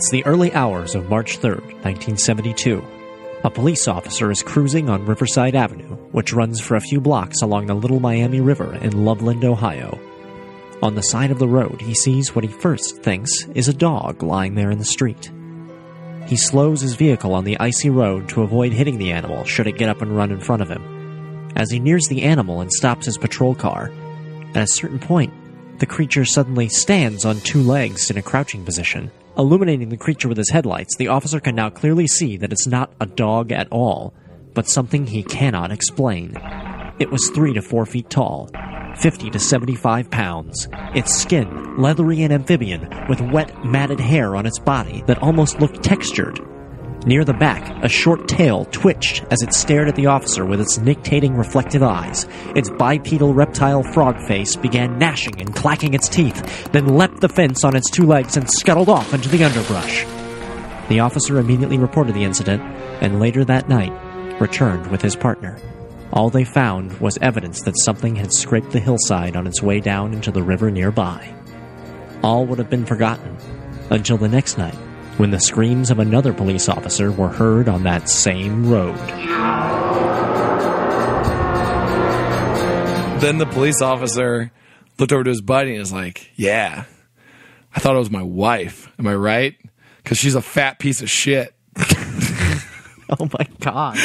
It's the early hours of March 3rd, 1972. A police officer is cruising on Riverside Avenue, which runs for a few blocks along the Little Miami River in Loveland, Ohio. On the side of the road, he sees what he first thinks is a dog lying there in the street. He slows his vehicle on the icy road to avoid hitting the animal should it get up and run in front of him. As he nears the animal and stops his patrol car, at a certain point, the creature suddenly stands on two legs in a crouching position. Illuminating the creature with his headlights, the officer can now clearly see that it's not a dog at all, but something he cannot explain. It was 3 to 4 feet tall, 50 to 75 pounds. Its skin, leathery and amphibian, with wet, matted hair on its body that almost looked textured. Near the back, a short tail twitched as it stared at the officer with its nictating reflective eyes. Its bipedal reptile frog face began gnashing and clacking its teeth, then leapt the fence on its two legs and scuttled off into the underbrush. The officer immediately reported the incident, and later that night, returned with his partner. All they found was evidence that something had scraped the hillside on its way down into the river nearby. All would have been forgotten until the next night, when the screams of another police officer were heard on that same road. Then the police officer looked over to his buddy and was like, yeah, I thought it was my wife. Am I right? Because she's a fat piece of shit. Oh my God.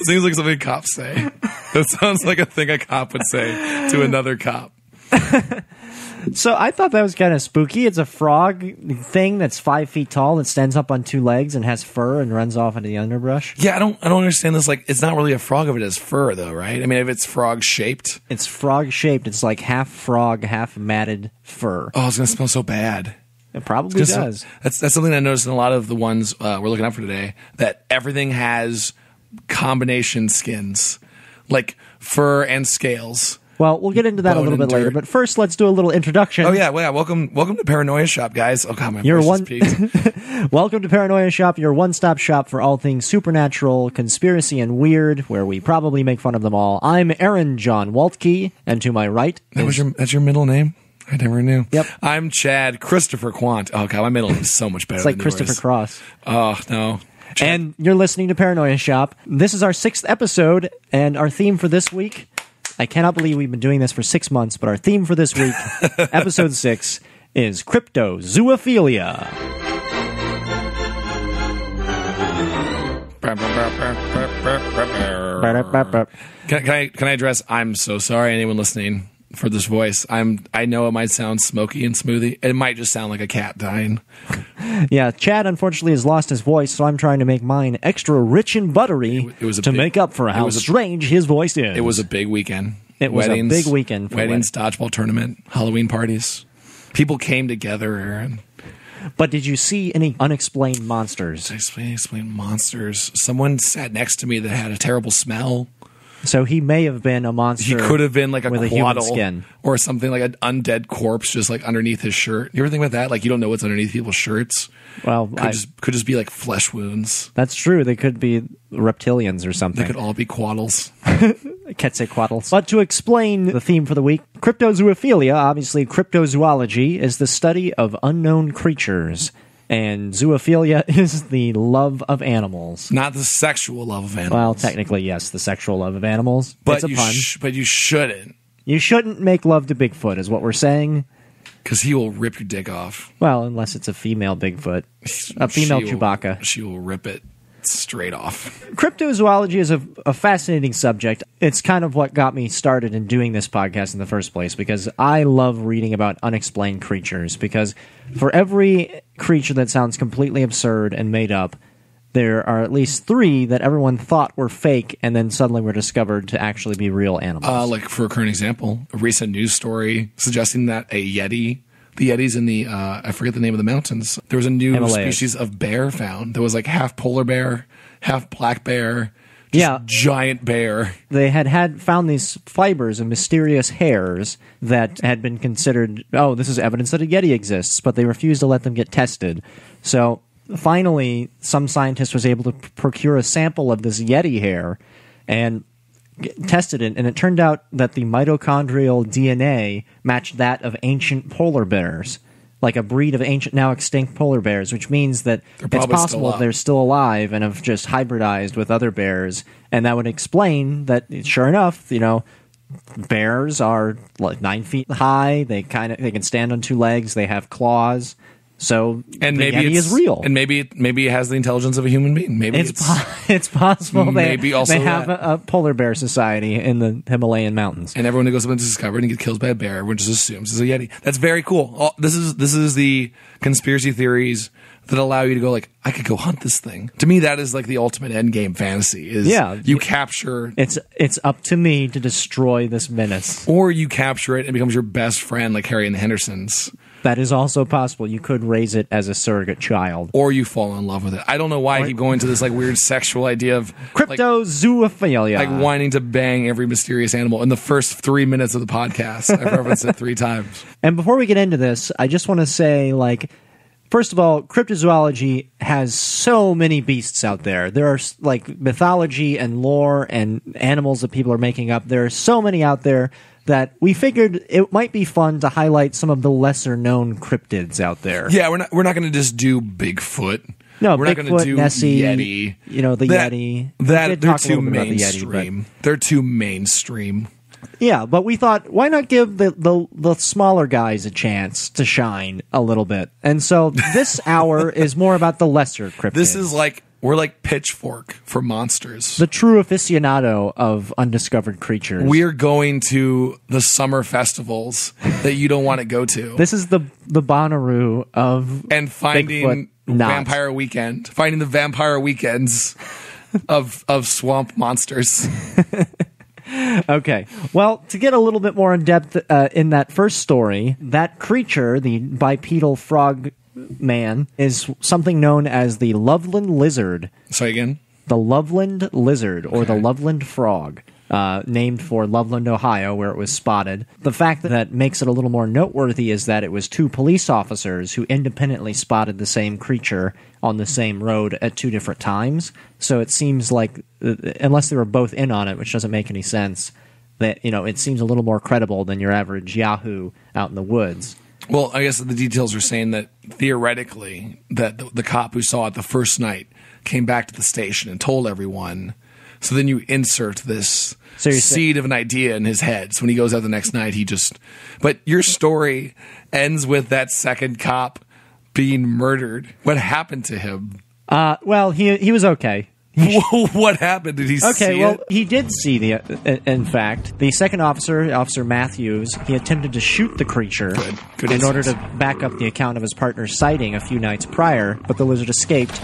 Seems like something cops say. That sounds like a thing a cop would say to another cop. So I thought that was kind of spooky. It's a frog thing that's 5 feet tall that stands up on two legs and has fur and runs off into the underbrush. Yeah, I don't understand this. Like, it's not really a frog if it has fur, though, right? I mean, if it's frog shaped, it's frog shaped. It's like half frog, half matted fur. Oh, it's gonna smell so bad. It probably does. That's something I noticed in a lot of the ones we're looking up for today. That everything has combination skins, like fur and scales. Well, we'll get into that a little bit later, but first let's do a little introduction. Oh yeah, well, yeah. Welcome to Paranoia Shop, guys. Oh god, my your voice is peaked. Welcome to Paranoia Shop, your one-stop shop for all things supernatural, conspiracy, and weird, where we probably make fun of them all. I'm Aaron John Waltke, and to my right that's your middle name? I never knew. Yep. I'm Chad Christopher Quant. Oh god, my middle name is so much better. It's like than Christopher yours. Cross. Oh no. And you're listening to Paranoia Shop. This is our 6th episode, and our theme for this week, I cannot believe we've been doing this for 6 months, but our theme for this week, episode 6, is Cryptozoophilia. Can I address, I'm so sorry, anyone listening, for this voice. I know it might sound smoky and smoothie. It might just sound like a cat dying. Yeah, Chad unfortunately has lost his voice, so I'm trying to make mine extra rich and buttery make up for how strange his voice is. It was a big weekend. It was a big weekend for weddings, dodgeball tournament, Halloween parties. People came together, Aaron. But did you see any unexplained monsters? Unexplained monsters. Someone sat next to me that had a terrible smell. So he may have been a monster. He could have been like a human skin, or something like an undead corpse, just like underneath his shirt. You ever think about that? Like you don't know what's underneath people's shirts. Well, could just be like flesh wounds. That's true. They could be reptilians or something. They could all be quaddles. Quetzalcoatlus. But to explain the theme for the week, cryptozoophilia, obviously cryptozoology, is the study of unknown creatures. And zoophilia is the love of animals. Not the sexual love of animals. Well, technically, yes, the sexual love of animals. But it's a pun. But you shouldn't. You shouldn't make love to Bigfoot, is what we're saying. Because he will rip your dick off. Well, unless it's a female Bigfoot. A female Chewbacca. She will rip it straight off. Cryptozoology is a fascinating subject. It's kind of what got me started in doing this podcast in the first place, because I love reading about unexplained creatures, because for every creature that sounds completely absurd and made up, there are at least 3 that everyone thought were fake and then suddenly were discovered to actually be real animals. Like, for a current example, a recent news story suggesting that a Yeti the Yetis in the, I forget the name of the mountains. There was a new Himalayas. species of bear found. There was like half polar bear, half black bear, giant bear. They had found these fibers of mysterious hairs that had been considered, this is evidence that a Yeti exists, but they refused to let them get tested. So finally, some scientist was able to procure a sample of this Yeti hair and tested it, and it turned out that the mitochondrial DNA matched that of ancient polar bears, like a breed of ancient, now extinct polar bears, which means that it's possible they're still alive and have just hybridized with other bears, and that would explain that, sure enough, bears are like 9 feet high, they can stand on 2 legs, they have claws. So and the maybe Yeti is real, and maybe it has the intelligence of a human being. Maybe it's possible. Maybe they have a polar bear society in the Himalayan mountains, and everyone who goes up and discovered and gets killed by a bear, everyone just assumes it's a Yeti. That's very cool. This is the conspiracy theories that allow you to go like, I could go hunt this thing. To me, that is like the ultimate end game fantasy. You capture. It's up to me to destroy this menace, or you capture it and it becomes your best friend, like Harry and the Hendersons. That is also possible. You could raise it as a surrogate child. Or you fall in love with it. I don't know why I keep going to this like weird sexual idea of Cryptozoophilia. Like wanting to bang every mysterious animal in the first 3 minutes of the podcast. I've referenced it 3 times. And before we get into this, I just want to say, first of all, cryptozoology has so many beasts out there. There are mythology and lore and animals that people are making up. There are so many out there that we figured it might be fun to highlight some of the lesser-known cryptids out there. Yeah, we're not going to just do Bigfoot. No, we're Bigfoot, not going to do Nessie, Yeti. The Yeti. They're too mainstream. They're too mainstream. Yeah, but we thought, why not give the smaller guys a chance to shine a little bit? And so this hour is more about the lesser cryptids. This is we're like Pitchfork for monsters. The true aficionado of undiscovered creatures. We're going to the summer festivals that you don't want to go to. This is the Bonnaroo of and finding Vampire Weekend. Finding the vampire weekends of swamp monsters. Okay. Well, to get a little bit more in depth in that first story, that creature, the bipedal frog man, is something known as the Loveland lizard. Sorry again? The Loveland lizard, or the Loveland frog, named for Loveland, Ohio, where it was spotted. The fact that makes it a little more noteworthy is that it was 2 police officers who independently spotted the same creature on the same road at 2 different times. So it seems like, unless they were both in on it, which doesn't make any sense, that it seems a little more credible than your average Yahoo out in the woods. Well, I guess the details are saying that theoretically that the cop who saw it the first night came back to the station and told everyone. So then you insert this seed of an idea in his head. So when he goes out the next night, But your story ends with that second cop being murdered. What happened to him? Well, he was okay. What happened? Did he see it? Well, he did see in fact, the second officer, Officer Matthews, he attempted to shoot the creature in order to back up the account of his partner's sighting a few nights prior, but the lizard escaped,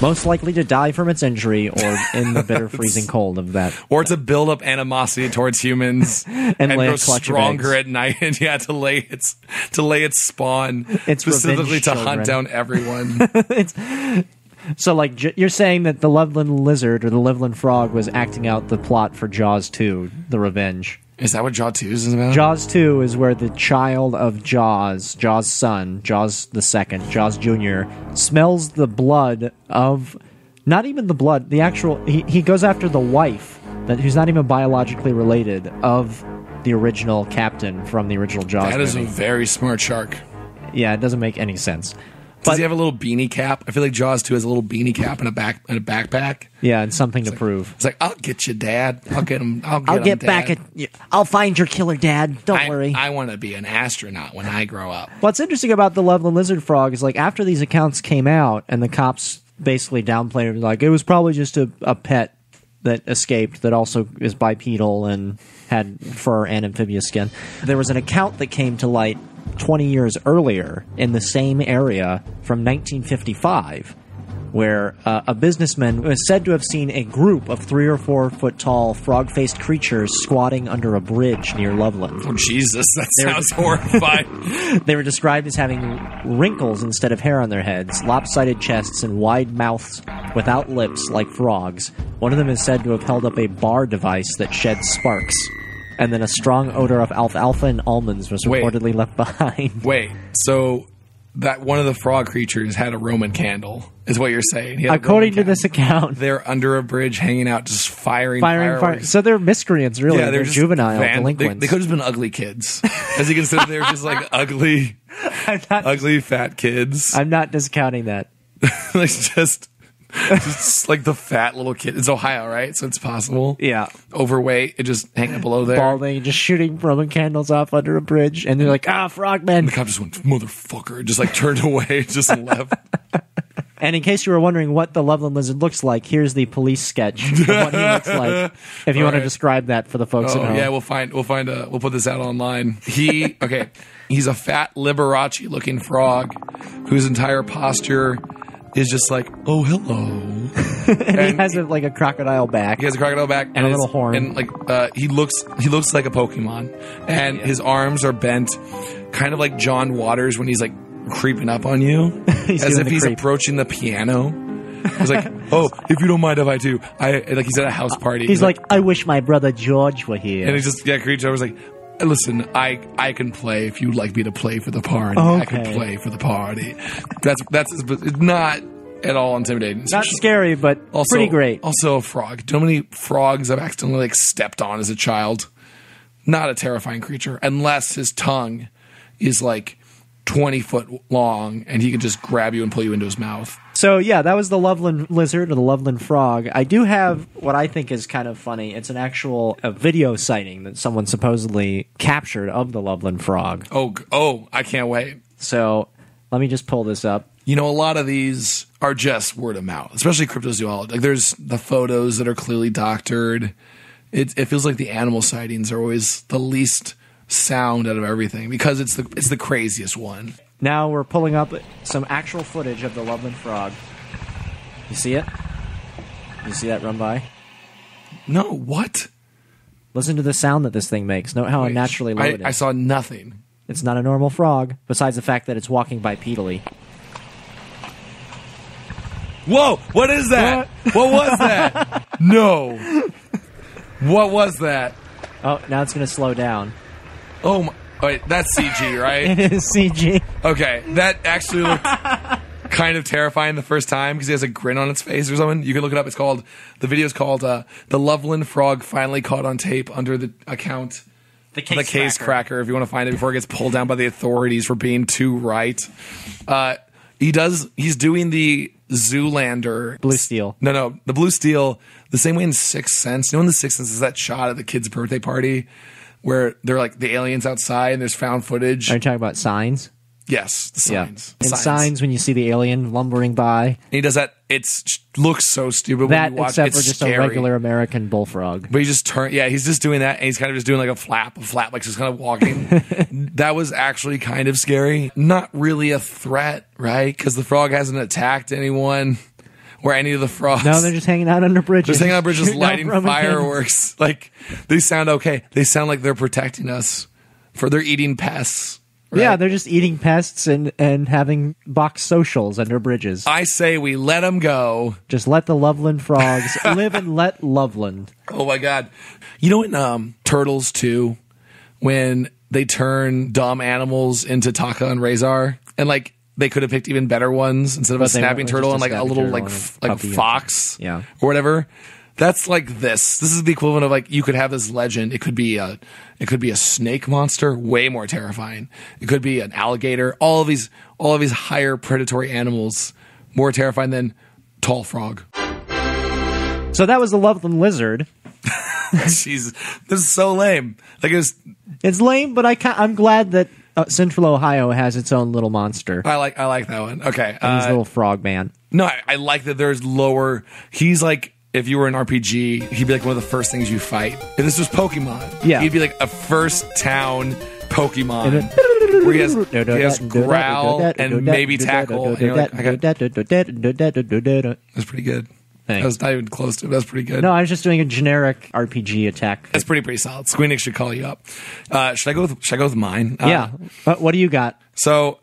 most likely to die from its injury or in the bitter freezing cold of that. Or to build up animosity towards humans and grow stronger at night, and to lay its spawn, specifically to hunt down everyone. So, you're saying that the Loveland lizard or the Loveland frog was acting out the plot for Jaws 2, The Revenge. Is that what Jaws 2 is about? Jaws 2 is where the child of Jaws' son, Jaws the second, Jaws Jr., smells the blood of... Not even the blood, the actual... He goes after the wife, who's not even biologically related, of the original captain from the original Jaws movie. That is a very smart shark. Yeah, it doesn't make any sense. Does he have a little beanie cap? I feel like Jaws 2 has a little beanie cap and a backpack. Yeah, and something to prove. It's like, I'll get you, Dad. I'll get him. I'll get back at you. I'll find your killer, Dad. Don't worry. I want to be an astronaut when I grow up. What's interesting about the Loveland lizard frog is after these accounts came out and the cops basically downplayed it, it was probably just a pet that escaped that also is bipedal and had fur and amphibious skin. There was an account that came to light 20 years earlier in the same area from 1955 where a businessman was said to have seen a group of 3 or 4 foot tall frog-faced creatures squatting under a bridge near Loveland. Oh, Jesus, that sounds horrifying. They were described as having wrinkles instead of hair on their heads, lopsided chests, and wide mouths without lips like frogs. One of them is said to have held up a bar device that shed sparks. And then a strong odor of alfalfa and almonds was reportedly left behind. Wait, so that one of the frog creatures had a Roman candle, is what you're saying? According to this account. They're under a bridge hanging out, just firing fireworks. So they're miscreants, really. Yeah, they're juvenile delinquents. They could have just been ugly kids. As you can see, they're just like ugly fat kids. I'm not discounting that. Like just like the fat little kid. It's Ohio, right? So it's possible. Yeah. Overweight and just hanging below there. Balding, just shooting Roman candles off under a bridge. And they're like, frogmen. And the cop just went, motherfucker. Just like turned away, just left. And in case you were wondering what the Loveland Lizard looks like, here's the police sketch of what he looks like. If you want to describe that for the folks at home. Yeah, we'll put this out online. He's a fat Liberace looking frog whose entire posture is just like, oh, hello. and he has a crocodile back. He has a crocodile back and a little horn. And he looks like a Pokemon. And his arms are bent, kind of like John Waters when he's like creeping up on you, as if he's approaching the piano. He's like, oh, if you don't mind if I do. Like he's at a house party. He's like, I wish my brother George were here. And he just creeps over. He's like, listen, I can play if you'd like me to play for the party. Okay. I can play for the party. That's it's not at all intimidating. Not scary, but also, pretty great. Also a frog. Do you know how many frogs I've accidentally stepped on as a child? Not a terrifying creature, unless his tongue is 20 foot long and he can just grab you and pull you into his mouth. So yeah, that was the Loveland Lizard or the Loveland Frog. I do have what I think is kind of funny. It's an actual video sighting that someone supposedly captured of the Loveland Frog. Oh, I can't wait. So let me just pull this up. A lot of these are just word of mouth, especially cryptozoology. There's the photos that are clearly doctored. It feels like the animal sightings are always the least sound out of everything because it's the craziest one. Now we're pulling up some actual footage of the Loveland Frog. You see it? You see that run by? No, what? Listen to the sound that this thing makes. Note how unnaturally low it is. I saw nothing. It's not a normal frog, besides the fact that it's walking bipedally. Whoa! What is that? What was that? No. What was that? Oh, now it's going to slow down. Oh my... Wait, that's CG, right? It is CG. Okay, that actually looked kind of terrifying the first time because he has a grin on its face or something. You can look it up. The video's called The Loveland Frog Finally Caught on Tape under the account The Case Cracker, if you want to find it before it gets pulled down by the authorities for being too right. He's doing the Zoolander. Blue Steel. No, the Blue Steel, the same way in Sixth Sense. In The Sixth Sense is that shot of the kid's birthday party where they're like the aliens outside and there's found footage. Are you talking about Signs? Yes, the Signs. Yeah. In Signs, when you see the alien lumbering by. And he does that. It looks so stupid that, when you watch except it. for just scary. A regular American bullfrog. But he's just doing that, and he's kind of just doing like a flap, like just kind of walking. That was actually kind of scary. Not really a threat, right? Because the frog hasn't attacked anyone. Or any of the frogs. No, they're just hanging out under bridges. Just hanging out under bridges, lighting fireworks. They sound okay. They sound like they're protecting us. They're eating pests. Right? Yeah, they're just eating pests and having box socials under bridges. I say we let them go. Just let the Loveland frogs live and let Loveland. Oh my God. You know in Turtles 2, when they turn dumb animals into Taka and Razor, and they could have picked even better ones instead of a snapping turtle and a little fox or whatever. That's like this. This is the equivalent of you could have this legend. It could be a snake monster, way more terrifying. It could be an alligator. All of these higher predatory animals, more terrifying than tall frog. So that was the Loveland Lizard. Jeez, this is so lame. It's lame, but I'm glad that Central Ohio has its own little monster. I like that one. Okay, and he's a little frog man. No, I like that. There's lower. He's like. If you were an RPG, he'd be one of the first things you fight. If this was Pokemon, he'd be a first town Pokemon, where he has growl and maybe tackle. And you're like, that's pretty good. Thanks. That was not even close to it. That was pretty good. No, I was just doing a generic RPG attack. That's pretty solid. Squeenix should call you up. Should I go with mine? Yeah. But what do you got? So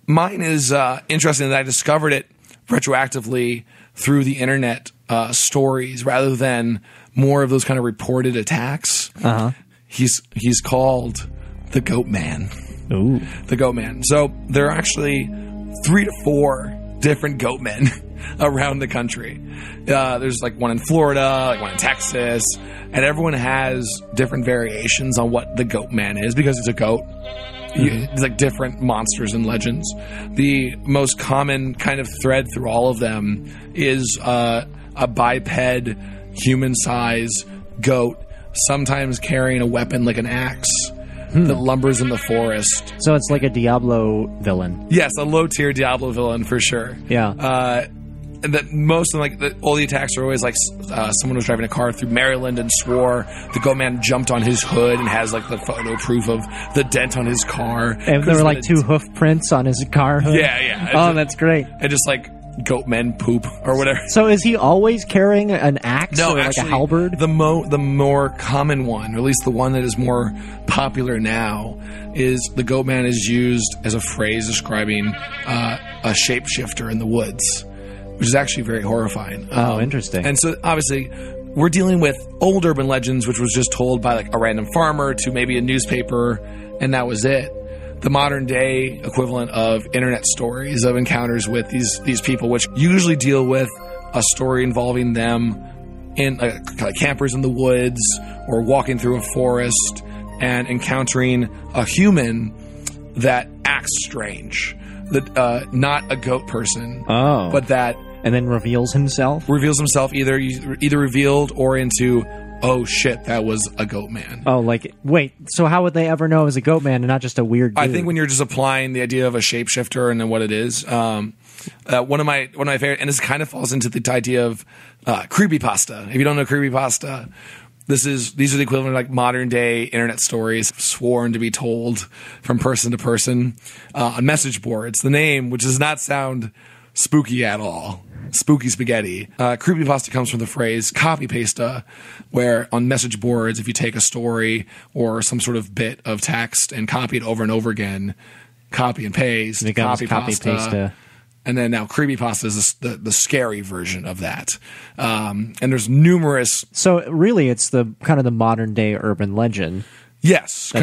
mine is interesting that I discovered it retroactively through the internet stories rather than more of those kind of reported attacks. He's called the Goat Man. Ooh. The Goat Man. So there are actually 3 to 4 different goat men around the country. There's like one in Florida, like one in Texas, and everyone has different variations on what the Goat Man is because it's a goat. It's like different monsters and legends. The most common kind of thread through all of them is a biped, human-sized goat, sometimes carrying a weapon like an axe that lumbers in the forest. So it's like a Diablo villain. Yes, a low-tier Diablo villain for sure. Yeah. And that most of them, all the attacks are always like someone was driving a car through Maryland and swore the Goat Man jumped on his hood and has like the photo proof of the dent on his car. And there were like 2 hoof prints on his car hood. Yeah. Oh, that's great. And just like goat men poop or whatever. So is he always carrying an axe or actually, like a halberd? The more common one, or at least the one that is more popular now, is the Goat Man is used as a phrase describing a shapeshifter in the woods, which is actually very horrifying. Oh, interesting. And so obviously we're dealing with old urban legends, which was just told by like a random farmer to maybe a newspaper, and that was it. The modern day equivalent of internet stories of encounters with these people, which usually deal with a story involving them in like campers in the woods or walking through a forest and encountering a human that acts strange, that not a goat person, but that and then reveals himself either revealed or into, oh shit, that was a Goat Man. Oh, like, wait, so how would they ever know it was a Goat Man and not just a weird dude? I think when you're just applying the idea of a shapeshifter and then what it is, one of my favorite, and this kind of falls into the idea of creepypasta. If you don't know creepypasta, these are the equivalent of like modern day internet stories sworn to be told from person to person on message boards. The name, which does not sound spooky at all. Spooky spaghetti. Creepypasta comes from the phrase copy pasta, where on message boards, if you take a story or some sort of bit of text and copy it over and over again, copy and paste, copy pasta. And then now creepypasta is the scary version of that. And there's numerous. So really, it's the kind of the modern day urban legend. Yes,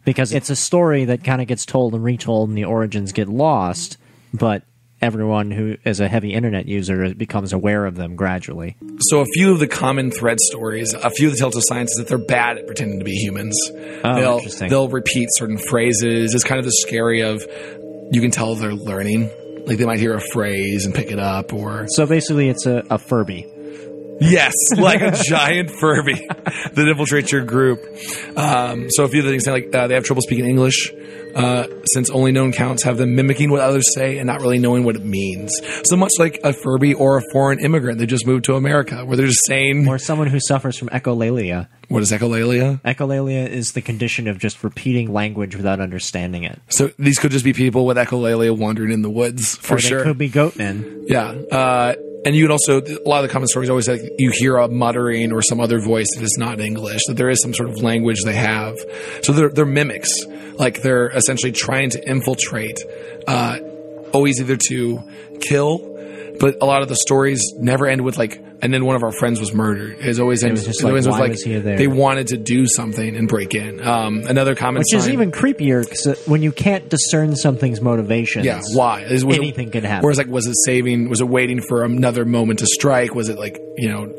because it's a story that kind of gets told and retold, and the origins get lost, but everyone who is a heavy internet user becomes aware of them gradually. So a few of the common thread stories, a few of the tales of science is that they're bad at pretending to be humans. Oh, interesting. They'll repeat certain phrases. It's kind of the scary of, you can tell they're learning. Like they might hear a phrase and pick it up, or... So basically it's a Furby. Yes, like a giant Furby that infiltrates your group. So a few of the things, like they have trouble speaking English, since only known counts have them mimicking what others say and not really knowing what it means. So much like a Furby or a foreign immigrant that just moved to America, where they're just saying... Or someone who suffers from echolalia. What is echolalia? Echolalia is the condition of just repeating language without understanding it. So these could just be people with echolalia wandering in the woods, for sure. Or they could be goatmen. Yeah. And you would also, a lot of the common stories always say you hear a muttering or some other voice that is not English, that there is some sort of language they have. So they're mimics. Like they're essentially trying to infiltrate, always either to kill, but a lot of the stories never end with like, and then one of our friends was murdered. It always ends with like they wanted to do something and break in. Another common Which is even creepier, because when you can't discern something's motivations. Yeah, why? Anything could happen. Whereas like, was it waiting for another moment to strike? Was it like,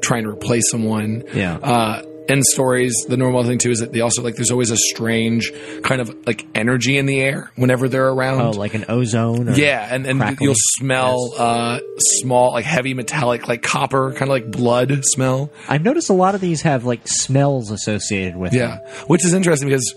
trying to replace someone? Yeah. In stories, the normal thing too is that they also like, there's always a strange kind of like energy in the air whenever they're around. Oh, like an ozone? Or and you'll smell small, like heavy metallic, like copper, kind of like blood smell. I've noticed a lot of these have like smells associated with them. Which is interesting because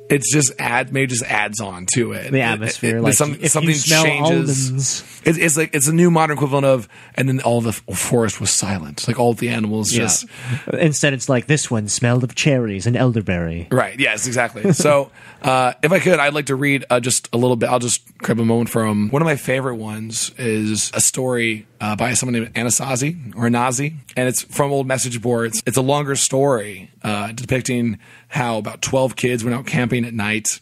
it's just adds on to it. The atmosphere, like if something you smell changes. almonds. It's like it's a new modern equivalent of, and then all the forest was silent. Like all the animals just. Instead, it's like this one smelled of cherries and elderberry. Right. Yes. Exactly. So, if I could, I'd like to read just a little bit. I'll just grab a moment from one of my favorite ones. Is a story by someone named Anazi, and it's from old message boards. It's a longer story depicting how about 12 kids went out camping at night.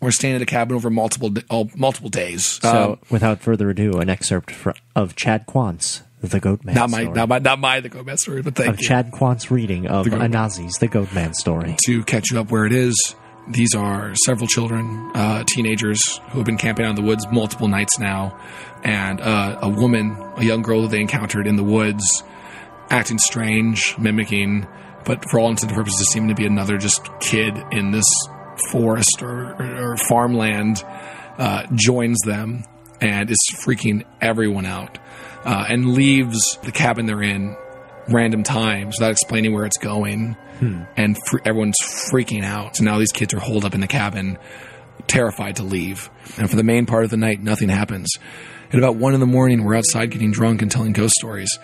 We're staying at a cabin over multiple days. So, without further ado, an excerpt of Chad Quant's The Goatman Story. Not my The Goatman Story, but thank you. Of Chad Quant's reading of Anazi's The Goatman Story. To catch you up where it is, these are several children, teenagers, who have been camping out in the woods multiple nights now, and a woman, a young girl that they encountered in the woods, acting strange, mimicking, but for all intents and purposes seeming to be another just kid in this forest or farmland, joins them and is freaking everyone out, and leaves the cabin they're in random times without explaining where it's going, and everyone's freaking out. So now these kids are holed up in the cabin, terrified to leave. And for the main part of the night, nothing happens. At about 1 a.m, we're outside getting drunk and telling ghost stories.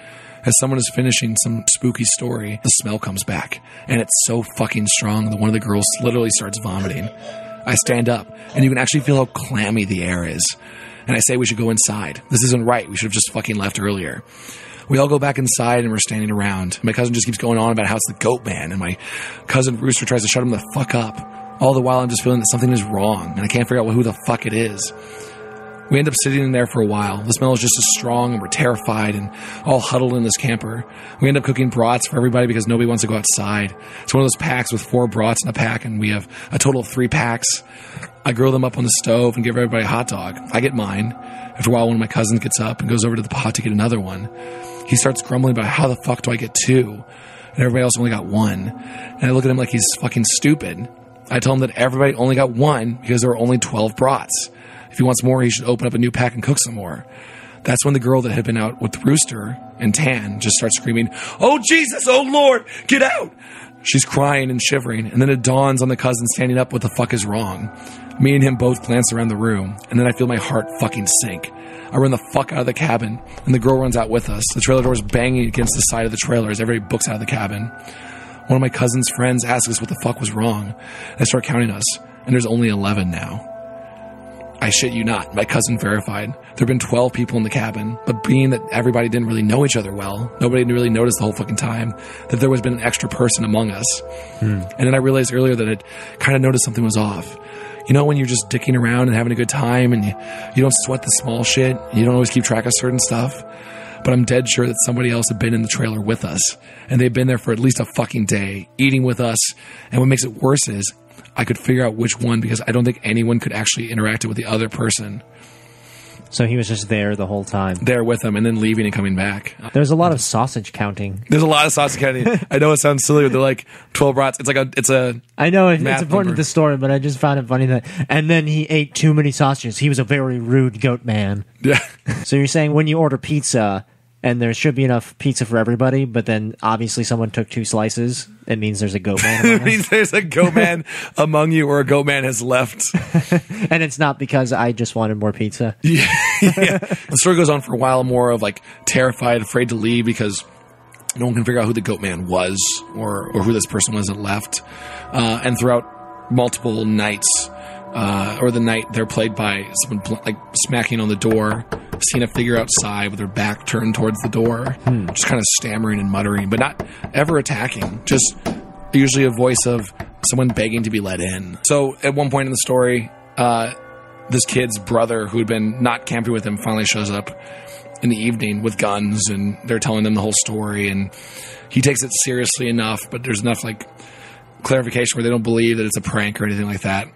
As someone is finishing some spooky story, the smell comes back, and it's so fucking strong that one of the girls literally starts vomiting. I stand up, and you can actually feel how clammy the air is. And I say we should go inside. This isn't right. We should have just fucking left earlier. We all go back inside, and we're standing around. My cousin just keeps going on about how it's the goat man, and my cousin Rooster tries to shut him the fuck up. All the while, I'm just feeling that something is wrong, and I can't figure out who the fuck it is. We end up sitting in there for a while. The smell is just as strong, and we're terrified and all huddled in this camper. We end up cooking brats for everybody because nobody wants to go outside. It's one of those packs with 4 brats in a pack, and we have a total of 3 packs. I grill them up on the stove and give everybody a hot dog. I get mine. After a while, one of my cousins gets up and goes over to the pot to get another one. He starts grumbling about how the fuck do I get 2? And everybody else only got 1. And I look at him like he's fucking stupid. I tell him that everybody only got 1 because there were only 12 brats. If he wants more, he should open up a new pack and cook some more. That's when the girl that had been out with Rooster and Tan just starts screaming, "Oh, Jesus! Oh, Lord! Get out!" She's crying and shivering, and then it dawns on the cousin standing up what the fuck is wrong. Me and him both glance around the room, and then I feel my heart fucking sink. I run the fuck out of the cabin, and the girl runs out with us. The trailer door is banging against the side of the trailer as everybody books out of the cabin. One of my cousin's friends asks us what the fuck was wrong. I start counting us, and there's only 11 now. I shit you not, my cousin verified. There have been 12 people in the cabin, but being that everybody didn't really know each other well, nobody really noticed the whole fucking time that there was been an extra person among us. And then I realized earlier that I'd kind of noticed something was off. You know when you're just dicking around and having a good time and you don't sweat the small shit, you don't always keep track of certain stuff? But I'm dead sure that somebody else had been in the trailer with us, and they'd been there for at least a fucking day, eating with us, and what makes it worse is I could figure out which one because I don't think anyone could actually interact with the other person. So he was just there the whole time. There with them and then leaving and coming back. There's a lot of sausage counting. There's a lot of sausage counting. I know it sounds silly, but they're like 12 brats. It's a I know it's important number to the story, but I just found it funny that. And then he ate too many sausages. He was a very rude goat man. Yeah. So you're saying when you order pizza and there should be enough pizza for everybody, but then obviously someone took 2 slices, it means there's a goat man among It means there's a goat man among you, or a goat man has left. And it's not because I just wanted more pizza. Yeah. The story goes on for a while, more of like terrified, afraid to leave because no one can figure out who the goat man was or who this person was that left. And throughout multiple nights, or the night they're played by someone like smacking on the door, seeing a figure outside with their back turned towards the door, just kind of stammering and muttering, but not ever attacking, just usually a voice of someone begging to be let in. So at one point in the story, this kid's brother who had been not camping with him finally shows up in the evening with guns, and they're telling them the whole story, and he takes it seriously enough, but there's enough like clarification where they don't believe that it's a prank or anything like that,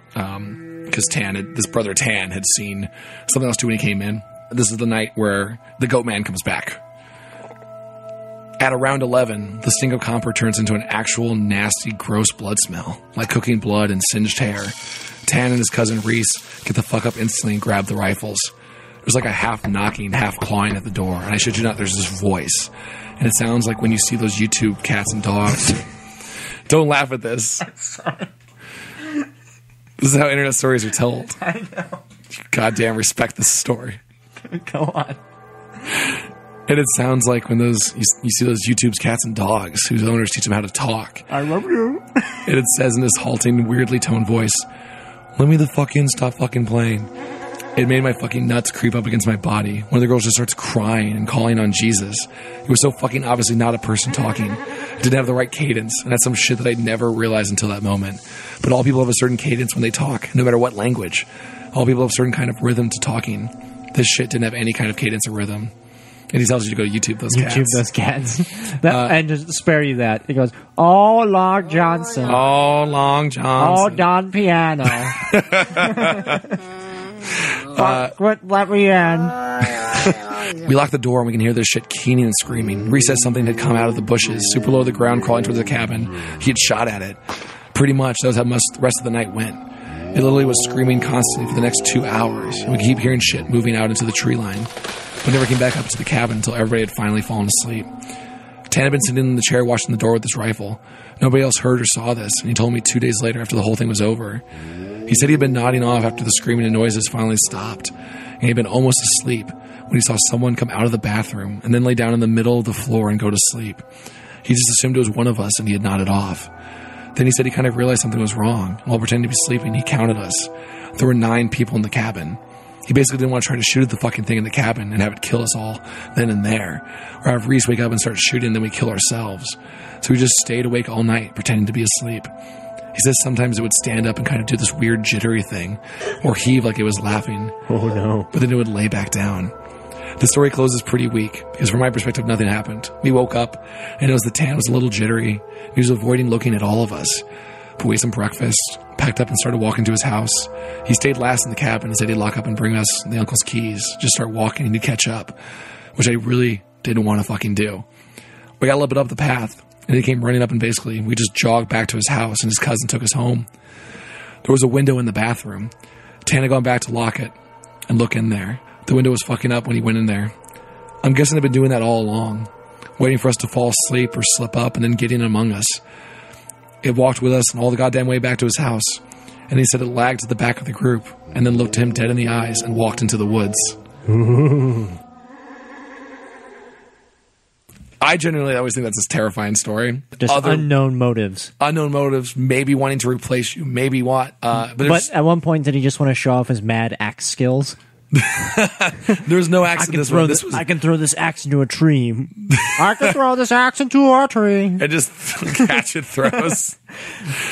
because this brother Tan had seen something else too when he came in. This is the night where the goat man comes back. At around 11, the stink of copper turns into an actual nasty, gross blood smell, like cooking blood and singed hair. Tan and his cousin Reese get the fuck up instantly and grab the rifles. There's like a half knocking, half clawing at the door, and I shit you not, there's this voice. And it sounds like when you see those YouTube cats and dogs. Don't laugh at this. I'm sorry. This is how internet stories are told. I know. Goddamn respect this story. Go on. And it sounds like when you see those YouTube's cats and dogs whose owners teach them how to talk. I love you. And it says in this halting, weirdly toned voice, "Let me the fuck in, stop fucking playing." It made my fucking nuts creep up against my body. One of the girls just starts crying and calling on Jesus. It was so fucking obviously not a person talking. It didn't have the right cadence, and that's some shit that I'd never realized until that moment. But all people have a certain cadence when they talk, no matter what language. All people have a certain kind of rhythm to talking. This shit didn't have any kind of cadence or rhythm. And he tells you to go YouTube those cats. YouTube those cats. And to spare you that, he goes, "Oh, Long Johnson. Oh, Long Johnson. Oh, Don Piano. Let me in." We lock the door and we can hear this shit keening and screaming. Reese says something had come out of the bushes, super low to the ground, crawling towards the cabin. He had shot at it. Pretty much, that was how the rest of the night went. It literally was screaming constantly for the next 2 hours. And we could keep hearing shit moving out into the tree line. We never came back up to the cabin until everybody had finally fallen asleep. Tan had been sitting in the chair watching the door with his rifle. Nobody else heard or saw this, and he told me 2 days later after the whole thing was over. He said he had been nodding off after the screaming and noises finally stopped, and he had been almost asleep when he saw someone come out of the bathroom and then lay down in the middle of the floor and go to sleep. He just assumed it was one of us, and he had nodded off. Then he said he kind of realized something was wrong. While pretending to be sleeping, he counted us. There were 9 people in the cabin. He basically didn't want to try to shoot at the fucking thing in the cabin and have it kill us all then and there, or have Reese wake up and start shooting and then we kill ourselves. So we just stayed awake all night pretending to be asleep. He says sometimes it would stand up and kind of do this weird jittery thing, or heave like it was laughing. Oh no. But then it would lay back down. The story closes pretty weak, because from my perspective, nothing happened. We woke up, and it was the Tan was a little jittery. He was avoiding looking at all of us. But we ate some breakfast, packed up and started walking to his house. He stayed last in the cabin and said he'd lock up and bring us the uncle's keys. Just start walking and he'd catch up, which I really didn't want to fucking do. We got a little bit up the path, and he came running up, and basically we just jogged back to his house, and his cousin took us home. There was a window in the bathroom. Tan had gone back to lock it and look in there. The window was fucking up when he went in there. I'm guessing they'd been doing that all along, waiting for us to fall asleep or slip up and then get in among us. It walked with us and all the goddamn way back to his house, and he said it lagged to the back of the group and then looked him dead in the eyes and walked into the woods. I genuinely always think that's a terrifying story. Just unknown motives. Unknown motives, maybe wanting to replace you, maybe what. But at one point, did he just want to show off his mad axe skills? There's no axe in this one. I can throw this axe into a tree. I can throw this axe into a tree. And just catch it throws.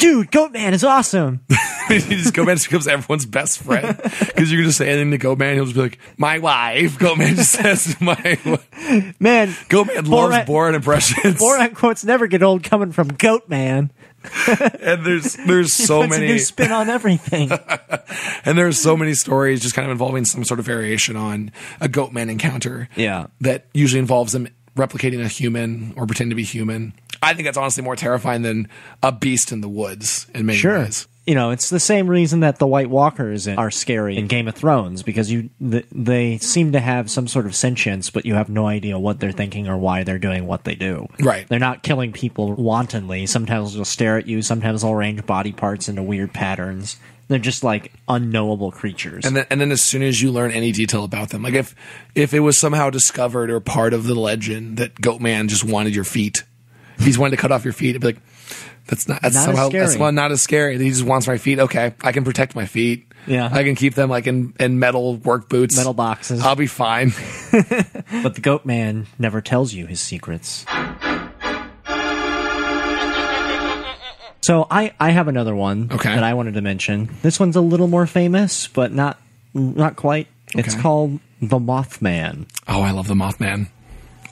Dude, Goatman is awesome. Goatman becomes everyone's best friend. Because you can just say anything to Goatman, he'll just be like, "My wife." Goatman just says, "My wife." Man. Goatman loves Borat impressions. Borat quotes never get old coming from Goatman. And there's so many. A new spin on everything. And there's so many stories just kind of involving some sort of variation on a Goatman encounter. Yeah. That usually involves them replicating a human or pretending to be human. I think that's honestly more terrifying than a beast in the woods in many ways. You know, it's the same reason that the White Walkers are scary in Game of Thrones, because they seem to have some sort of sentience, but you have no idea what they're thinking or why they're doing what they do. Right. They're not killing people wantonly. Sometimes they'll stare at you. Sometimes they'll arrange body parts into weird patterns. They're just like unknowable creatures. And then as soon as you learn any detail about them, like if it was somehow discovered or part of the legend that Goatman just wanted your feet, if he's wanted to cut off your feet, it'd be like, that's not as scary. He just wants my feet. Okay, I can protect my feet. Yeah, I can keep them like in metal work boots, metal boxes. I'll be fine. But the Goatman never tells you his secrets. So I have another one that I wanted to mention. This one's a little more famous, but not quite. Okay. It's called The Mothman. Oh, I love The Mothman.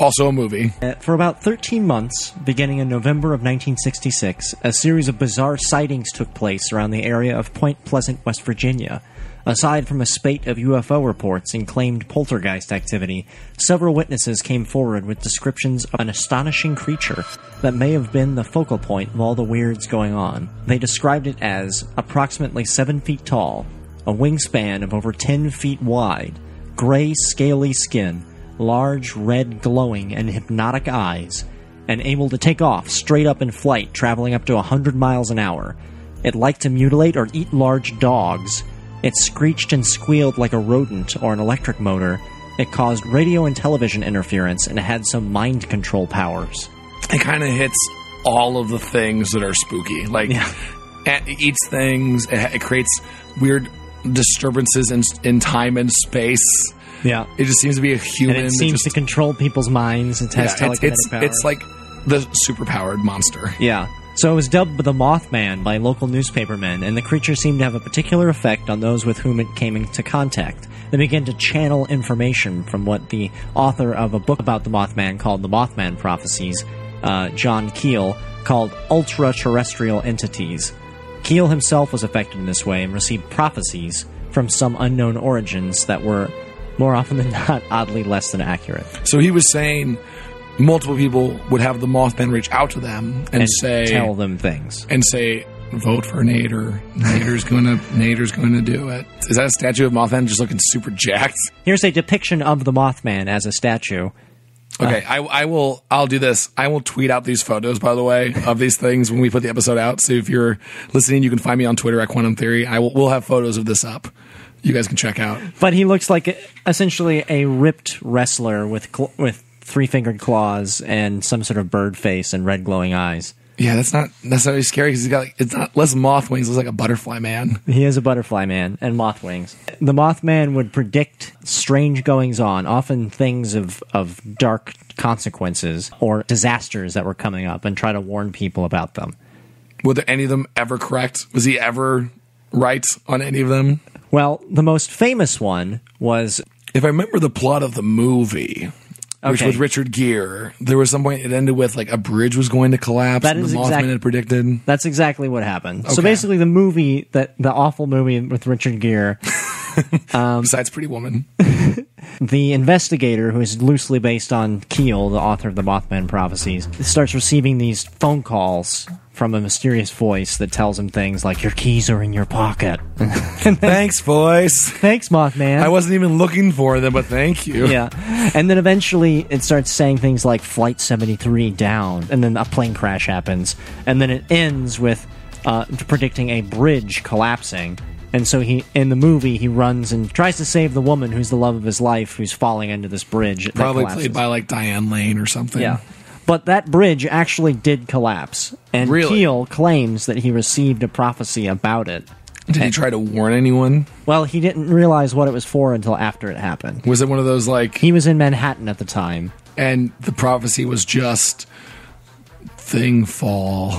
Also a movie. For about 13 months, beginning in November of 1966, a series of bizarre sightings took place around the area of Point Pleasant, West Virginia. Aside from a spate of UFO reports and claimed poltergeist activity, several witnesses came forward with descriptions of an astonishing creature that may have been the focal point of all the weirds going on. They described it as approximately 7 feet tall, a wingspan of over 10 feet wide, gray, scaly skin, large, red, glowing, and hypnotic eyes, and able to take off straight up in flight, traveling up to 100 miles an hour. It liked to mutilate or eat large dogs. It screeched and squealed like a rodent or an electric motor. It caused radio and television interference, and it had some mind control powers. It kind of hits all of the things that are spooky. Like, it eats things. It creates weird disturbances in time and space. Yeah. It just seems to be a human. And it seems to control people's minds. It has telekinetic powers. It's like the superpowered monster. Yeah. So it was dubbed the Mothman by local newspapermen, and the creature seemed to have a particular effect on those with whom it came into contact. They began to channel information from what the author of a book about the Mothman called The Mothman Prophecies, John Keel, called ultra-terrestrial entities. Keel himself was affected in this way and received prophecies from some unknown origins that were, more often than not, oddly less than accurate. So he was saying multiple people would have the Mothman reach out to them and say... tell them things. And say, vote for Nader. Nader's gonna do it. Is that a statue of Mothman just looking super jacked? Here's a depiction of the Mothman as a statue. Okay, I'll do this. I will tweet out these photos, by the way, of these things when we put the episode out. So if you're listening, you can find me on Twitter at Quantum Theory. We'll have photos of this up. You guys can check out. But he looks like essentially a ripped wrestler with three-fingered claws and some sort of bird face and red glowing eyes. Yeah, that's not necessarily scary because he's got it's not less moth wings. Looks like a butterfly man. He is a butterfly man and moth wings. The Mothman would predict strange goings on, often things of dark consequences or disasters that were coming up, and try to warn people about them. Were there any of them ever correct? Was he ever right on any of them? Well, the most famous one was, if I remember the plot of the movie. Which with Richard Gere, there was some point it ended with like a bridge was going to collapse. That is the Mothman had predicted. That's exactly what happened. Okay. So basically, the movie, the awful movie with Richard Gere. Besides Pretty Woman. The investigator, who is loosely based on Keel, the author of the Mothman Prophecies, starts receiving these phone calls from a mysterious voice that tells him things like, your keys are in your pocket. Thanks, voice. Thanks, Mothman. I wasn't even looking for them, but thank you. Yeah. And then eventually it starts saying things like Flight 73 down, and then a plane crash happens. And then it ends with predicting a bridge collapsing. And so in the movie, he runs and tries to save the woman who's the love of his life, who's falling into this bridge. Probably played by like Diane Lane or something. Yeah. But that bridge actually did collapse. And Keel claims that he received a prophecy about it. Did he try to warn anyone? Well, he didn't realize what it was for until after it happened. Was it one of those like... He was in Manhattan at the time. And the prophecy was just... thing fall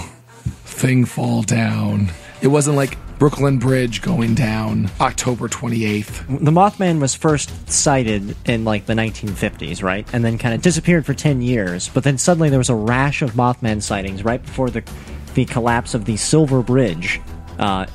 down. It wasn't like Brooklyn Bridge going down October 28th. The Mothman was first sighted in like the 1950s, right? And then kind of disappeared for 10 years. But then suddenly there was a rash of Mothman sightings right before the collapse of the Silver Bridge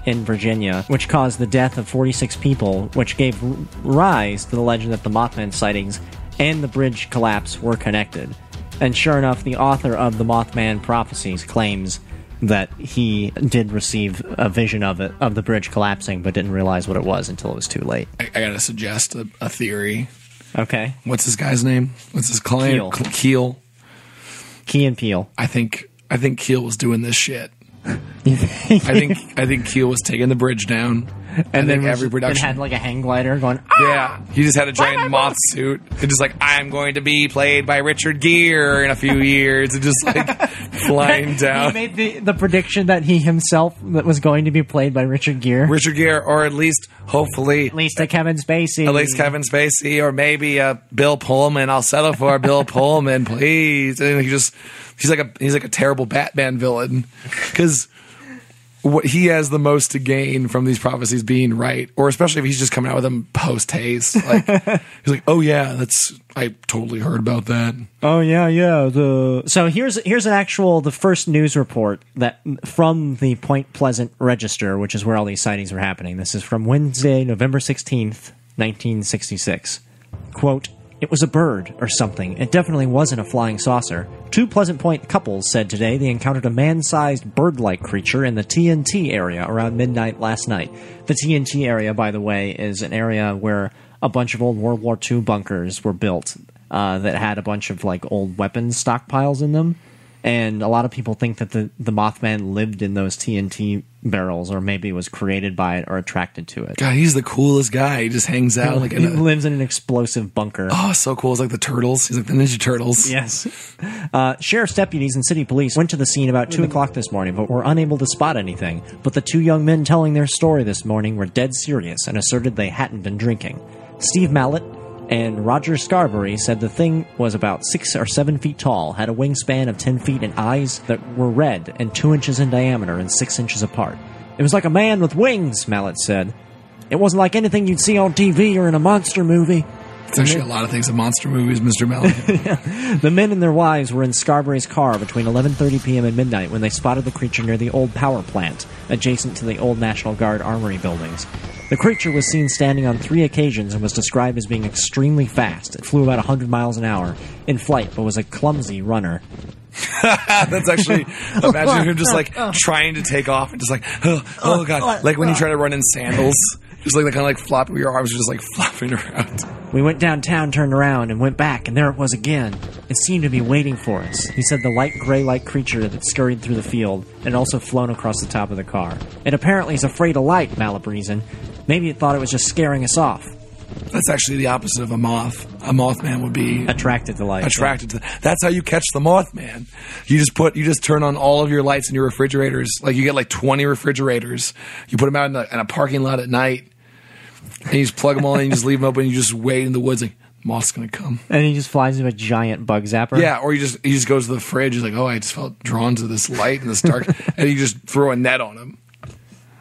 in Virginia, which caused the death of 46 people, which gave rise to the legend that the Mothman sightings and the bridge collapse were connected. And sure enough, the author of the Mothman Prophecies claims that he did receive a vision of the bridge collapsing, but didn't realize what it was until it was too late. I gotta suggest a theory. Okay. What's this guy's name? What's his client? Keel. Key and Peele. I think Keel was doing this shit. I think Keel was taking the bridge down. And then every production had like a hang glider going. Yeah, he just had a giant moth suit. And just like, I'm going to be played by Richard Gere in a few years, and just like flying down. He made the prediction that he himself was going to be played by Richard Gere. Richard Gere, or at least, hopefully, at least a Kevin Spacey. At least Kevin Spacey, or maybe a Bill Pullman. I'll settle for a Bill Pullman, please. And he's like a terrible Batman villain because. What he has the most to gain from these prophecies being right, or especially if he's just coming out with them post haste. Like he's like, "Oh yeah, I totally heard about that." Oh yeah. So here's the first news report that from the Point Pleasant Register, which is where all these sightings were happening. This is from Wednesday, November 16th, 1966. Quote. It was a bird or something. It definitely wasn't a flying saucer. Two Pleasant Point couples said today they encountered a man-sized bird-like creature in the TNT area around midnight last night. The TNT area, by the way, is an area where a bunch of old World War II bunkers were built that had a bunch of like old weapons stockpiles in them. And a lot of people think that the Mothman lived in those TNT barrels, or maybe was created by it or attracted to it. God, he's the coolest guy. He just hangs out. He lives in an explosive bunker. Oh, so cool. It's like the Turtles. He's like the Ninja Turtles. Yes. Sheriff's deputies and city police went to the scene about 2 o'clock this morning, but were unable to spot anything. But the two young men telling their story this morning were dead serious and asserted they hadn't been drinking. Steve Mallett and Roger Scarberry said the thing was about 6 or 7 feet tall, had a wingspan of 10 feet and eyes that were red and 2 inches in diameter and 6 inches apart. It was like a man with wings, Mallett said. It wasn't like anything you'd see on TV or in a monster movie. It's actually a lot of things in monster movies, Mr. Mallett. Yeah. The men and their wives were in Scarberry's car between 11:30 p.m. and midnight when they spotted the creature near the old power plant, adjacent to the old National Guard Armory buildings. The creature was seen standing on 3 occasions and was described as being extremely fast. It flew about 100 miles an hour in flight, but was a clumsy runner. That's actually, imagine him just like trying to take off and just like, oh God. Like when you try to run in sandals, just like the kind of like flop where your arms are just like flopping around. We went downtown, turned around, and went back, and there it was again. It seemed to be waiting for us. He said the light gray-like creature that scurried through the field and also flown across the top of the car. It apparently is afraid of light, Mallett reasoned. Maybe it thought it was just scaring us off. That's actually the opposite of a moth. A Mothman would be attracted to light. That's how you catch the Mothman. You just turn on all of your lights in your refrigerators. Like you get like 20 refrigerators. You put them out in a parking lot at night, and you just plug them all in. And you just leave them open. And you just wait in the woods. Like moth's gonna come. And he just flies into a giant bug zapper. Yeah, or he just goes to the fridge. He's like, oh, I just felt drawn to this light in this dark, and you just throw a net on him.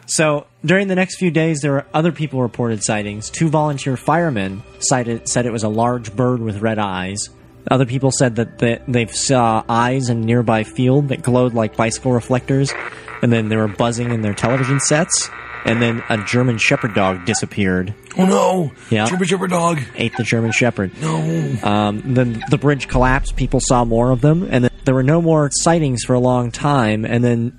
So, during the next few days, there were other people reported sightings. 2 volunteer firemen said it was a large bird with red eyes. Other people said that they saw eyes in a nearby field that glowed like bicycle reflectors, and then they were buzzing in their television sets. And then a German Shepherd dog disappeared. Oh no! Yeah. German Shepherd dog ate the German Shepherd. No. Then the bridge collapsed. People saw more of them, and then there were no more sightings for a long time. And then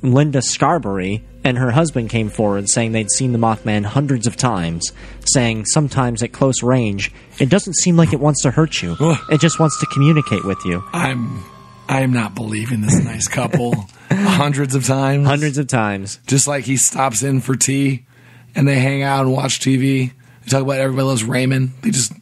Linda Scarberry and her husband came forward saying they'd seen the Mothman hundreds of times, saying sometimes at close range, it doesn't seem like it wants to hurt you. It just wants to communicate with you. I'm not believing this nice couple. Hundreds of times. Hundreds of times. Just like he stops in for tea and they hang out and watch TV. They talk about Everybody Loves Raymond. They just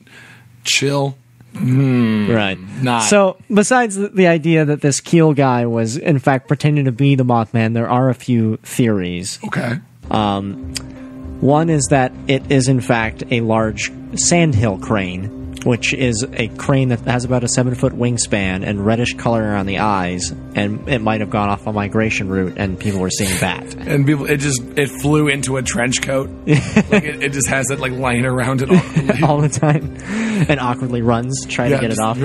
chill. Right. Not. So, besides the idea that this Keel guy was, in fact, pretending to be the Mothman, there are a few theories. Okay. One is that it is, in fact, a large sandhill crane, which is a crane that has about a 7-foot wingspan and reddish color around the eyes, and it might have gone off a migration route, and people were seeing that. And people, it flew into a trench coat. Like it just has it like lying around it awkwardly. All the time, and awkwardly runs trying to get it off.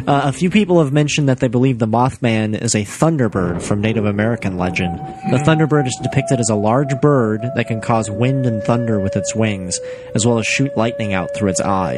A few people have mentioned that they believe the Mothman is a thunderbird from Native American legend. The thunderbird is depicted as a large bird that can cause wind and thunder with its wings, as well as shoot lightning out through its eyes.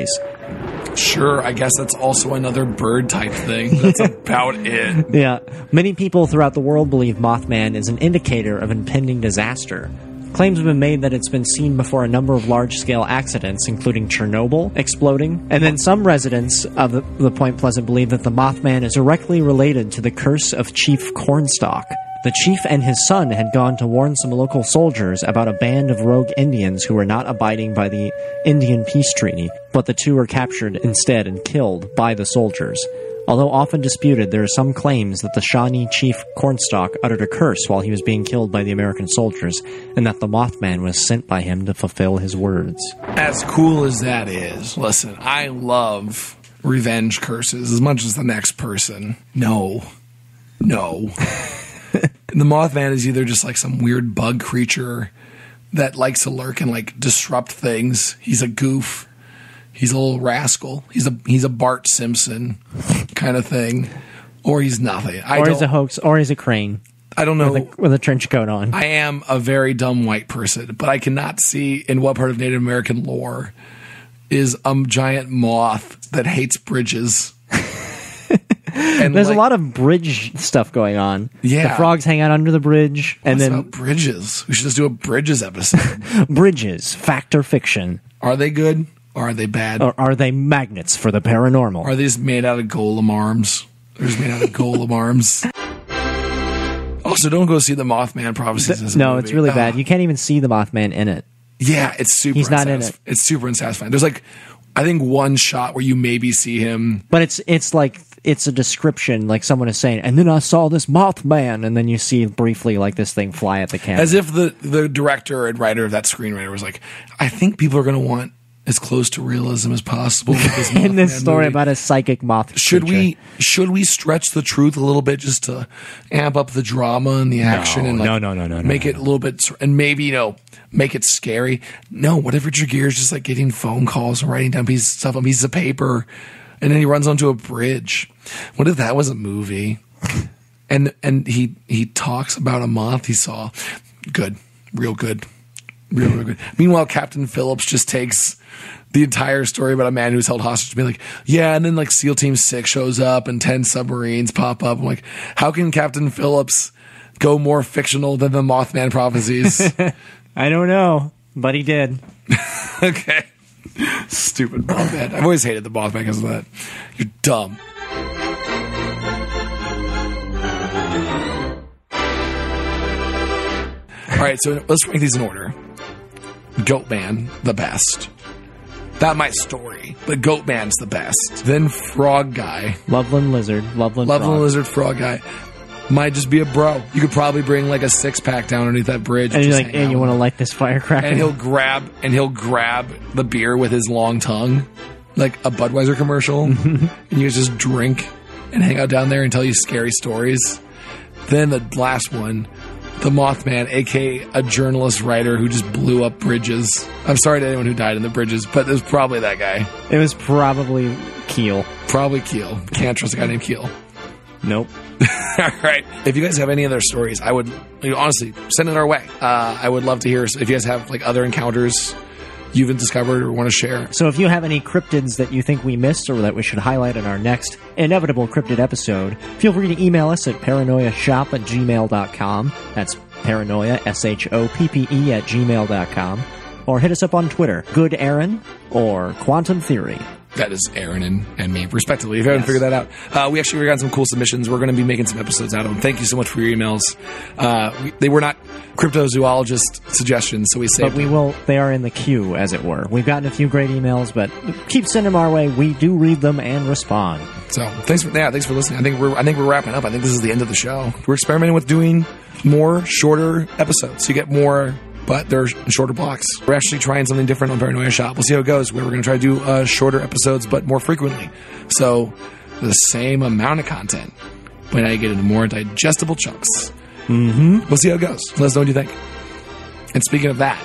Sure, I guess that's also another bird type thing. That's about it. Yeah. Many people throughout the world believe Mothman is an indicator of impending disaster. Claims have been made that it's been seen before a number of large-scale accidents, including Chernobyl exploding. And then some residents of the Point Pleasant believe that the Mothman is directly related to the curse of Chief Cornstalk. The chief and his son had gone to warn some local soldiers about a band of rogue Indians who were not abiding by the Indian Peace Treaty, but the two were captured instead and killed by the soldiers. Although often disputed, there are some claims that the Shawnee chief Cornstalk uttered a curse while he was being killed by the American soldiers, and that the Mothman was sent by him to fulfill his words. As cool as that is, listen, I love revenge curses as much as the next person. No. The Mothman is either just like some weird bug creature that likes to lurk and like disrupt things. He's a goof. He's a little rascal. He's a Bart Simpson kind of thing. Or he's nothing. Or he's a hoax. Or he's a crane. I don't know. With a trench coat on. I am a very dumb white person, but I cannot see in what part of Native American lore is a giant moth that hates bridges. And there's a lot of bridge stuff going on. Yeah. The frogs hang out under the bridge. And then bridges. We should just do a bridges episode. Bridges, fact or fiction. Are they good or are they bad? Or are they magnets for the paranormal? Are these made out of golem arms? They're just made out of golem arms. Also, don't go see the Mothman Prophecies. No, it's really bad. You can't even see the Mothman in it. Yeah, it's super. He's not in it. It's super unsatisfying. There's like, I think one shot where you maybe see him, but it's like it's a description, like someone is saying, and then I saw this Mothman, and then you see briefly like this thing fly at the camera, as if the director and writer of that screenwriter was like, I think people are going to want as close to realism as possible with this in this story movie. About a psychic moth. Should we stretch the truth a little bit just to amp up the drama and the action and make it a little bit, and maybe make it scary? No, what if Richard Gere's just like getting phone calls and writing down stuff on pieces of paper, and then he runs onto a bridge? What if that was a movie? And he talks about a moth he saw. Good, real good. Real good. Meanwhile, Captain Phillips just takes the entire story about a man who's held hostage to be like, yeah, and then like SEAL Team 6 shows up and 10 submarines pop up. I'm like, how can Captain Phillips go more fictional than the Mothman Prophecies? I don't know, but he did. Okay. Stupid Mothman. I've always hated the Mothman because of that. You're dumb. All right, so let's rank these in order. Goatman, the best. Not my story, but Goatman's the best. Then Frog Guy. Loveland Lizard. Loveland Lizard, Frog Guy. Might just be a bro. You could probably bring like a 6-pack down underneath that bridge. And you're like, and you want to light this firecracker? And he'll grab the beer with his long tongue, like a Budweiser commercial. And you just drink and hang out down there and tell you scary stories. Then the last one, the Mothman, a.k.a. a journalist writer who just blew up bridges. I'm sorry to anyone who died in the bridges, but it was probably that guy. It was probably Keel. Probably Keel. Can't trust a guy named Keel. Nope. All right. If you guys have any other stories, I would honestly send it our way. I would love to hear if you guys have like other encounters you've discovered or want to share. So if you have any cryptids that you think we missed or that we should highlight in our next inevitable cryptid episode, feel free to email us at paranoiashop@gmail.com. That's paranoia, SHOPPE @gmail.com. Or hit us up on Twitter, Good Aaron or Quantum Theory. That is Aaron and me, respectively. If you haven't figured that out. We got some cool submissions. We're going to be making some episodes out of them. Thank you so much for your emails. They were not cryptozoologist suggestions, so we saved them. They are in the queue, as it were. We've gotten a few great emails, but keep sending them our way. We do read them and respond. So thanks for listening. I think we're wrapping up. I think this is the end of the show. We're experimenting with doing more shorter episodes, so you get more, but they're shorter blocks. We're actually trying something different on Paranoia Shop. We'll see how it goes. We're going to try to do shorter episodes, but more frequently. So the same amount of content, but now you get into more digestible chunks. Mm-hmm. We'll see how it goes. Let us know what you think. And speaking of that,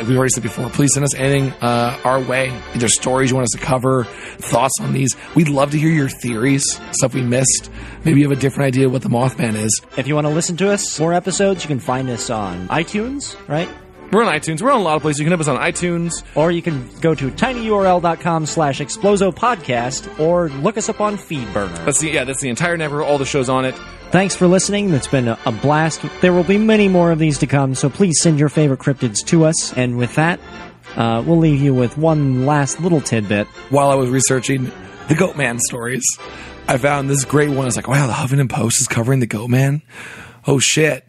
we've already said before, please send us anything our way. Either stories you want us to cover, thoughts on these. We'd love to hear your theories, stuff we missed. Maybe you have a different idea of what the Mothman is. If you want to listen to us, more episodes, you can find us on iTunes, right? We're on iTunes. We're on a lot of places. You can have us on iTunes. Or you can go to tinyurl.com/explosopodcast or look us up on Feedburner. That's the entire network, all the shows on it. Thanks for listening. It's been a blast. There will be many more of these to come, so please send your favorite cryptids to us. And with that, we'll leave you with one last little tidbit. While I was researching the Goatman stories, I found this great one. I was like, wow, the Huffington Post is covering the Goatman? Oh, shit.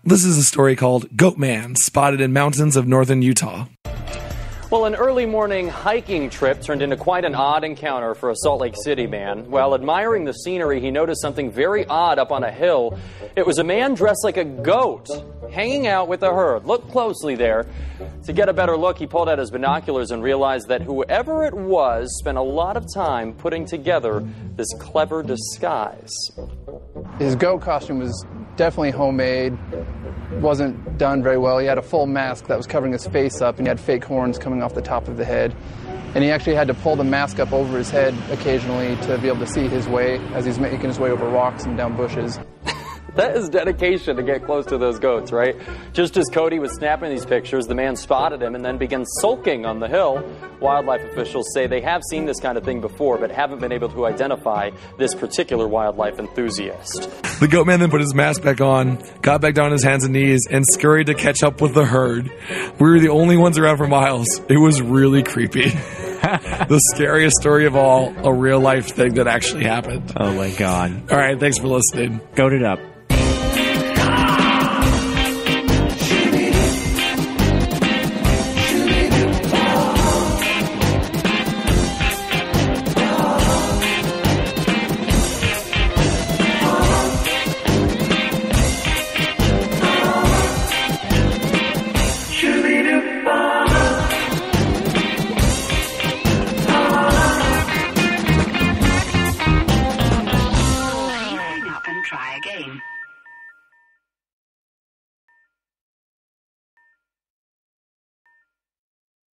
This is a story called Goatman, spotted in mountains of northern Utah. Well, an early morning hiking trip turned into quite an odd encounter for a Salt Lake City man. While admiring the scenery, he noticed something very odd up on a hill. It was a man dressed like a goat, hanging out with a herd. Look closely there. To get a better look, he pulled out his binoculars and realized that whoever it was spent a lot of time putting together this clever disguise. His goat costume was definitely homemade. Wasn't done very well. He had a full mask that was covering his face up, and he had fake horns coming off the top of the head. And he actually had to pull the mask up over his head occasionally to be able to see his way as he's making his way over rocks and down bushes. That is dedication to get close to those goats, right? Just as Cody was snapping these pictures, the man spotted him and then began sulking on the hill. Wildlife officials say they have seen this kind of thing before, but haven't been able to identify this particular wildlife enthusiast. The Goatman then put his mask back on, got back down on his hands and knees, and scurried to catch up with the herd. We were the only ones around for miles. It was really creepy. The scariest story of all, a real life thing that actually happened. Oh my God. All right, thanks for listening. Goat it up.